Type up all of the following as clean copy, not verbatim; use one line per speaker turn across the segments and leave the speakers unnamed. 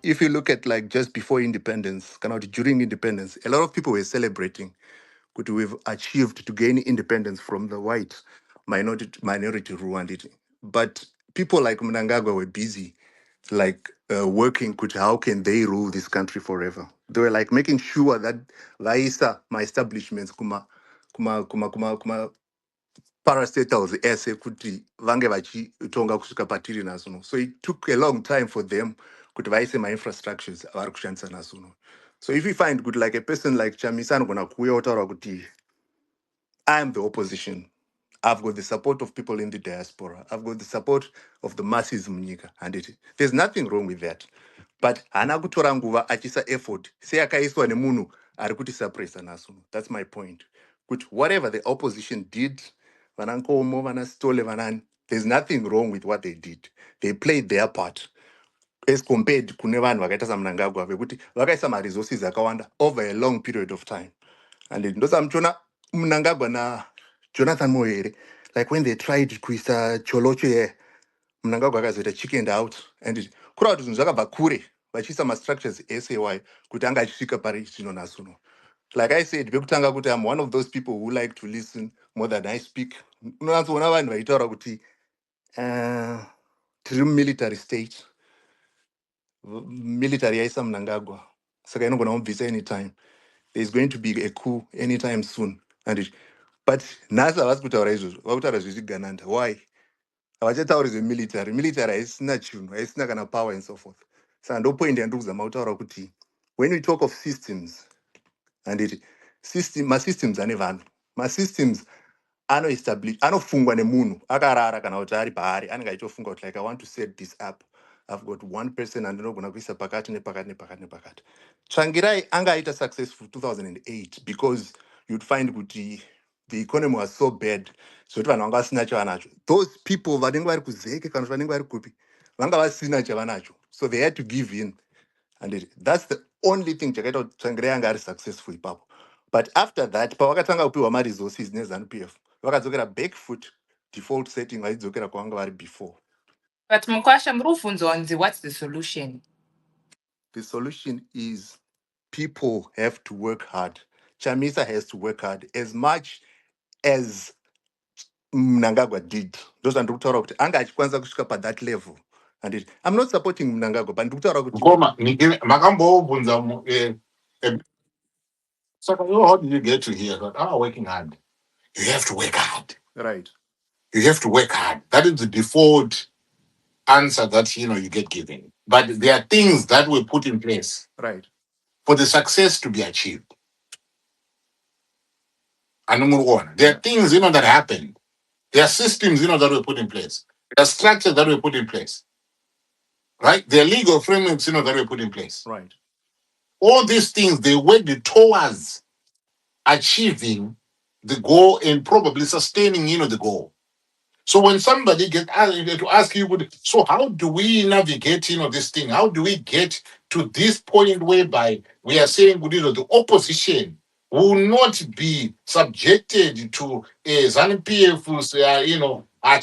if you look at like just before independence, kind of during independence, a lot of people were celebrating could we've achieved to gain independence from the white minority rule and it. But people like Mnangagwa were busy, like working. Could how can they rule this country forever? They were like making sure that vaisa my establishments kuma parastatals ese kuti vange vachitonga kusvika patiri nhasi. So it took a long time for them kuti vaise ma-infrastructures avari kushandisa nhasi. So if you find good like a person like Chamisa anogona kuuya otaura kuti I am the opposition. I've got the support of people in the diaspora. I've got the support of the masses munyika. And there's nothing wrong with that. But hana kutora nguva achisa effort. Seyakaiswa nemunhu ari kuti suppressa naso. That's my point. Kuti whatever the opposition did, vanankomo, vanastole, vanan, there's nothing wrong with what they did. They played their part. As compared kune vanhu vakaita saMnangagwa vekuti vakaisa ma-resources akawanda over a long period of time. And ndosamchona Mnangagwa na Jonathan Moyere, like when they tried kuisa Cholocho here, Mnangagwa akazoita chickened out. And kura kuti zvinhu zvakabva kure vachiisa ma-structures SAY kuti anga achisvika pari zvino nasuno. Like I said, bekutanga kuti I'm one of those people who like to listen more than I speak. Unonatsoona vanhu vaitaura kuti tiri military state. Military yaisa Mnangagwa. Saka inogona kumubvisa anytime. There's going to be a coup anytime soon. But nhasi havasi kutaura izvozvo, vakutaura zvechigananda. Why? Havachatauri military haisina chinhu, haisina kana power and so forth. Saka ndopoint yandiri kuzama kutaura kuti when we talk of systems, ma-systems ane vanhu. Ma-systems anofungwa nemunhu akarara kana kuti ari paari anenge achitofunga kuti like I want to set this up. I've got one person andinogona kuisa pakati nepakati nepakati nepakati. Tsvangirai anga aita successful 2008 because you'd find kuti the economy was so bad zvekuti vanhu vanga vasina chavanacho. Those people vanenge vari kuzeke kana kuti vanenge vari kupi vanga vasina chavanacho, so they had to give in. And that's the only thing chakaita kuti Tsvangirai anga ari successful ipapo. But after that pavakatanga kupiwa ma-resources neZANU-PF vakadzokera back foot default setting vaidzokera kwavanga vari before.
But Mukwasha Mrufunzonzi, what's the solution?
The solution is people have to work hard. Chamisa has to work hard as much as Mnangagwa did. Those and kutaura kuti anga achikwanisa kusvika that level. And I'm not supporting Mnangagwa, but ndikutaura kuti
so how did you get to here? Working hard. You have to work hard.
Right.
You have to work hard. That is the default answer that you get given. But there are things that were put in place,
right,
for the success to be achieved. And number one, there are things that happened. There are systems that were put in place. There are structures that were put in place. Right? There are legal frameworks that were put in place.
Right.
All these things, they worked towards achieving the goal and probably sustaining the goal. So when somebody gets to ask you, so how do we navigate this thing? How do we get to this point whereby we are saying the opposition will not be subjected to ZANU-PF's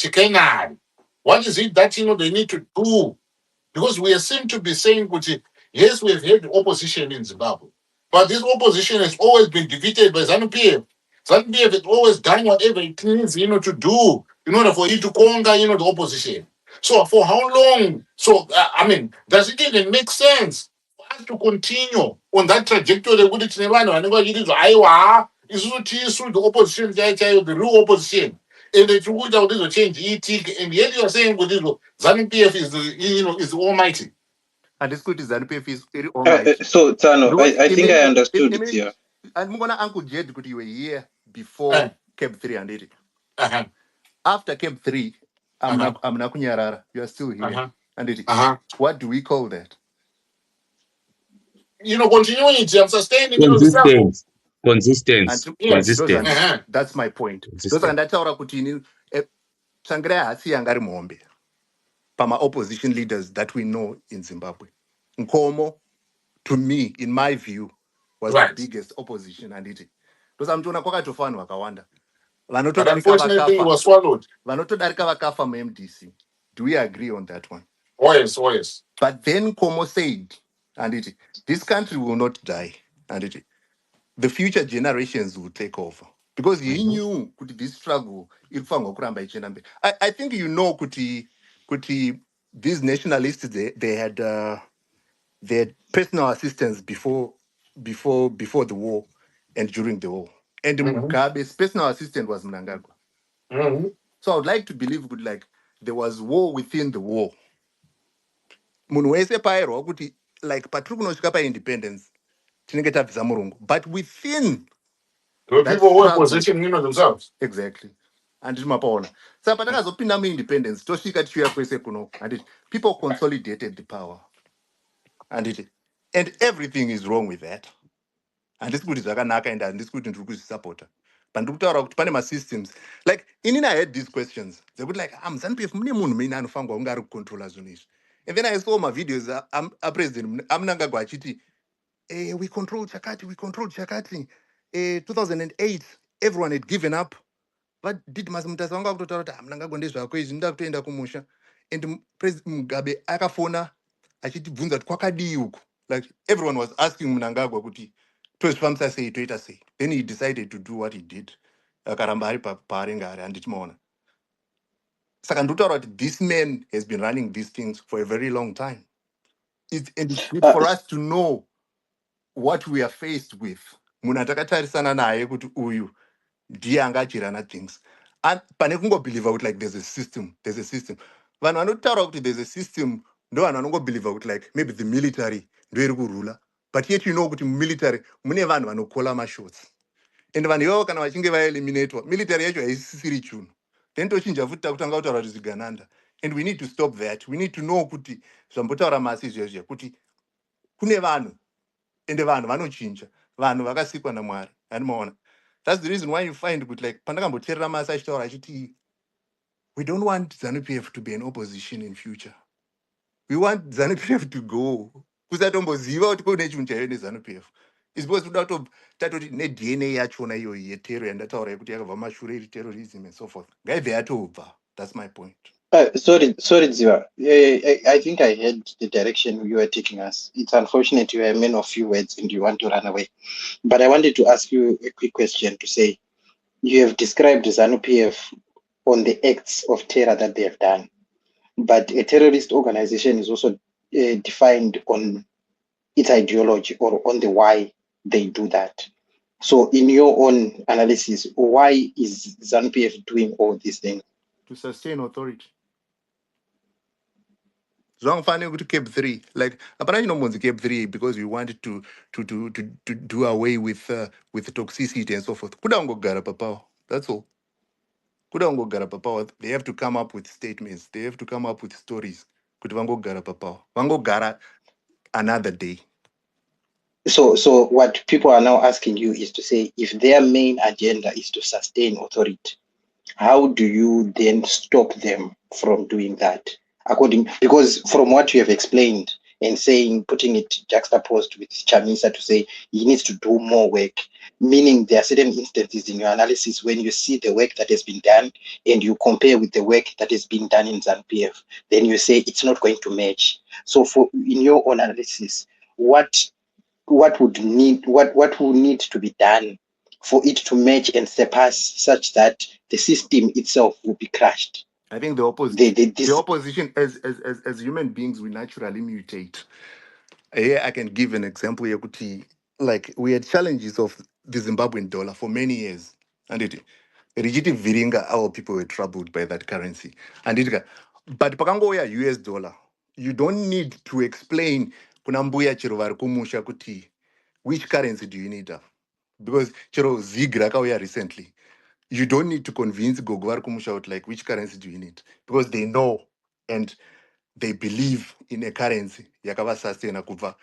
chicanery? What is it that they need to do? Because we seem to be saying, yes, we've had opposition in Zimbabwe, but this opposition has always been defeated by ZANU-PF. ZANU-PF has always done whatever it needs, to do in order for you to conquer, the opposition. So for how long? So, does it even make sense for us to continue on that trajectory? The opposition, the real opposition. And the truth of this change, and yet you are saying with this ZANU-PF is the almighty.
And this good is ZANU-PF is very almighty.
So Tano, I think I understood it here.
And Mugona Uncle Jed could you a year before Camp 3 and it. After Camp 3, I'm Nakunyarara. You are still here. And it. What do we call that?
Continuity and sustaining.
Consistent.
That's my point. Those are that's our Kutini. Tsvangirai hasi yangari muhombe pama opposition leaders that we know in Zimbabwe. Nkomo, to me, in my view, was the biggest opposition and it. Those I'm doing a kwakatofanu wakawanda.
But unfortunately, it was swallowed.
Vanotodarika vakafa MDC. Do we agree on that one?
Oh yes.
But then Nkomo said, And this country will not die. And the future generations will take over. Because he knew kuti this struggle, I think you know kuti these nationalists they had personal assistance before the war and during the war. And Mugabe's personal assistant was Mnangagwa. So I would like to believe like there was war within the war. Munhu wese pairwa kuti like patiri kunosvika paindependence tinenge tabvisa murungu, but within
The
that
people who were
struggle
positioning themselves.
exactly handiti mapaona saka patakazopinda muindependence tosvika tichiuya kwese kunoko handiti people consolidated the power handiti and everything is wrong with that. Handisi kuti zvakanaka and handisi kuti ndiri kuzvisapota, but ndiri kutaura kuti pane masystems like inini I had these questions dzekuti like muzanupf mune munhu mene anofanirwa kunge ari kucontrola zvinhu izvi, and then I saw mavideos apresident amunangagwa achiti we control chakati 2008 everyone had given up, but did mazimutasa vanga kutotaura kuti munangagwa ndezvako izvi ndoda kutoenda kumusha, and president Mugabe akafona achitibvunza kuti kwakadii uku, like everyone was asking Mnangagwa kuti tozvifambisa sei toita sei, then he decided to do what he did, akaramba ari paaringe ari handiti maona. Saka ndikutaura kuti this man has been running these things for a very long time. And it's good for us to know what we are faced with. Munhu atakatarisana naye kuti uyu ndiye anga achirana things, and pane kungobhelieva kuti like there's a system. Vanhu vanotaura kuti there's a system ndo vanhu vanongobhelieva kuti like maybe the military ndo iri kurula, but yet you know kuti military mune vanhu vanokola mashots, and vanhu ivavo kana vachinge vaeliminatwa military yacho haisisiri chinhu, then tochinja futi takutanga kutaura kuti zvigananda, and we need to stop that. We need to know kuti zvambotaura masi izvezvo kuti kune vanhu ende vanhu vanochinja, vanhu vakasikwa naMwari handimoona. That's the reason why you find kuti like pandakamboteerera masi achitaura achiti we don't want ZANU-PF to be an opposition in future. We want ZANU-PF to go. Kusatomboziva kuti kune chinhu chaiyo neZANU-PF. Is because tatoti ne-DNA yachona iyoyi yetero yandataura yekuti yakabva mashure iri terrorism and so forth. Ngaibve yatobva. That's my point.
Sorry, Ziva. I think I heard the direction you were taking us. It's unfortunate you are a man of few words and you want to run away. But I wanted to ask you a quick question to say, you have described ZANU-PF on the acts of terror that they have done. But a terrorist organization is also defined on its ideology or on the why they do that. So in your own analysis, why is ZANU-PF doing all these things?
To sustain authority. Zvangfanira kuti Cape 3, like apana chinombonzi Cape 3 because we wanted to do away with toxicity and so forth. Kuda kungogara papower. That's all. Kuda kungogara papower. They have to come up with statements. They have to come up with stories. Kuti vangogara papower. Vangogara another day.
So what people are now asking you is to say, if their main agenda is to sustain authority, how do you then stop them from doing that? Because from what you have explained and saying, putting it juxtaposed with Chamisa to say he needs to do more work, meaning there are certain instances in your analysis when you see the work that has been done and you compare with the work that has been done in ZANU-PF, then you say it's not going to match. So in your own analysis, what would need to be done for it to match and surpass such that the system itself will be crushed?
I think the opposition as human beings, we naturally mutate. Here I can give an example. Like we had challenges of the Zimbabwean dollar for many years, and Rigiti Viringa, our people were troubled by that currency. But pakangoya US dollar, you don't need to explain kunambuya chero vari kumusha kuti which currency do you need, because chero zig rakauya recently. You don't need to convince Gogo vari kumusha out like which currency do you need, because they know and they believe in a currency yakava sustaina kubva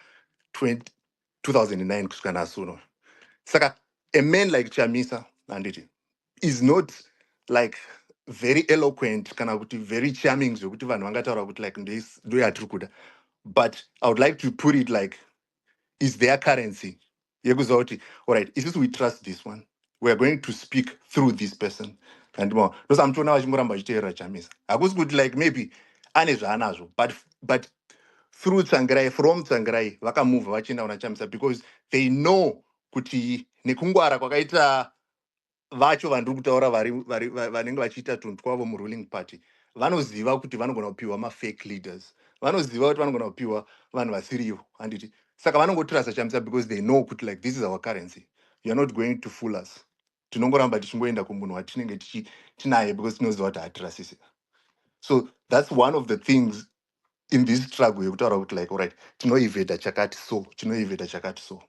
2009 kusvika nasuno. Saka a man like Chamisa handiti is not like very eloquent kana kuti very charming zvokuti vanhu vangataura kuti like ndo yatiri kuda, but I would like to put it like is their currency yekuziva kuti alright, is this we trust this one, we are going to speak through this person. And more ndosa muchiona vachingoramba vachiteerera Chamisa, hakusi kuti like maybe ane zvaanazvo, but through Tsvangirai, from Tsvangirai vakamuvha vachienda kuna Chamisa because they know kuti nekungwara kwakaita vacho vandiri kutaura vanenge vachiita tunhu twavo muruling party vanoziva kuti vanogona kupiwa mafake leaders, vanoziva kuti vanogona kupiwa vanhu vasirivo handiti, saka vanongotrasta Chamisa because they know kuti like this is our currency, you're not going to fool us, tinongoramba tichingoenda kumunhu watinenge tinaye because tinoziva kuti hatirasisi. So that's one of the things in this struggle yekutaura kuti like alright tinoivhedha chakati so tinoivhedha chakati so